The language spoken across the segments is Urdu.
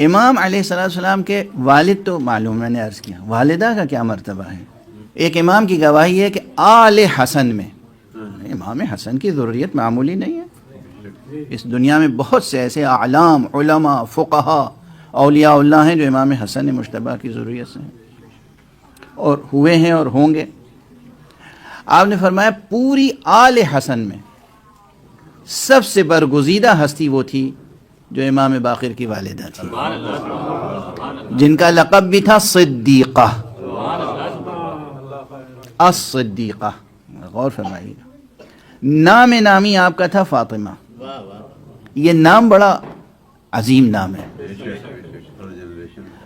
امام علیہ السلام کے والد تو معلوم، میں نے عرض کیا، والدہ کا کیا مرتبہ ہے؟ ایک امام کی گواہی ہے کہ آل حسن میں، امام حسن کی ضروریت معمولی نہیں ہے۔ اس دنیا میں بہت سے ایسے اعلام، علماء، فقہا، اولیاء اللہ ہیں جو امام حسن مجتبیٰ کی ضروریت سے ہیں اور ہوئے ہیں اور ہوں گے۔ آپ نے فرمایا پوری آل حسن میں سب سے برگزیدہ ہستی وہ تھی جو امام باقر کی والدہ تھی، جن کا لقب بھی تھا صدیقہ، الصدیقہ۔ غور فرمائیے گا، نام نامی آپ کا تھا فاطمہ۔ یہ نام بڑا عظیم نام ہے۔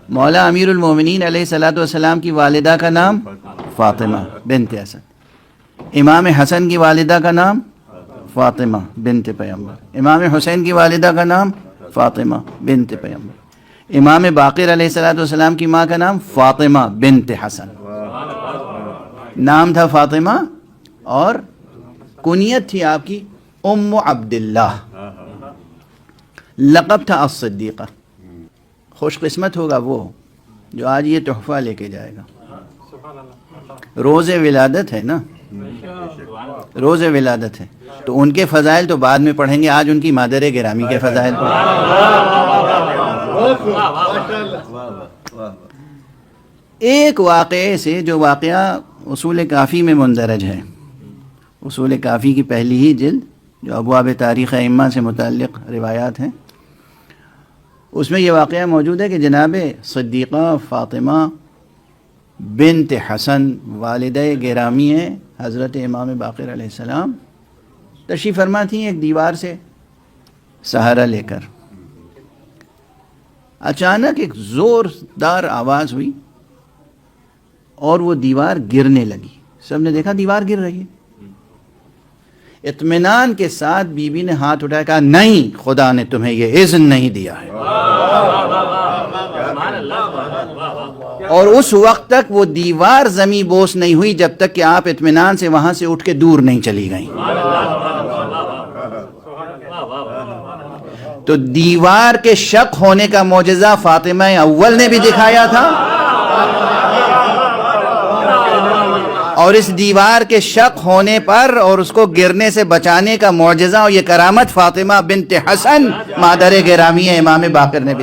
مولا امیر المومنین علیہ السلام کی والدہ کا نام فاطمہ بنت اسد، امام حسن کی والدہ کا نام فاطمہ بنت پیغمبر، امام حسین کی والدہ کا نام فاطمہ بنت پیغمبر، امام باقر علیہ السلام کی ماں کا نام فاطمہ بنت حسن۔ نام تھا فاطمہ اور کنیت تھی آپ کی ام عبداللہ، لقب تھا الصدیقہ۔ خوش قسمت ہوگا وہ جو آج یہ تحفہ لے کے جائے گا۔ روز ولادت ہے نا، روز ولادت ہے، تو ان کے فضائل تو بعد میں پڑھیں گے، آج ان کی مادر گرامی کے فضائل ایک واقعے سے، جو واقعہ اصول کافی میں مندرج ہے، اصول کافی کی پہلی ہی جلد جو ابواب تاریخ ائمہ سے متعلق روایات ہیں، اس میں یہ واقعہ موجود ہے کہ جناب صدیقہ فاطمہ بنت حسن والدہ گرامی ہیں حضرت امام باقر علیہ السلام، تشریف فرما تھیں ایک دیوار سے سہارا لے کر۔ اچانک ایک زوردار آواز ہوئی اور وہ دیوار گرنے لگی۔ سب نے دیکھا دیوار گر رہی ہے۔ اطمینان کے ساتھ بی بی نے ہاتھ اٹھایا، کہا نہیں، خدا نے تمہیں یہ اذن نہیں دیا ہے۔ اور اس وقت تک وہ دیوار زمیں بوس نہیں ہوئی جب تک کہ آپ اطمینان سے وہاں سے اٹھ کے دور نہیں چلی گئیں۔ تو دیوار کے شق ہونے کا معجزہ فاطمہ اول نے بھی دکھایا تھا، اور اس دیوار کے شق ہونے پر اور اس کو گرنے سے بچانے کا معجزہ اور یہ کرامت فاطمہ بنت حسن مادر گرامی امام باقر نے بھی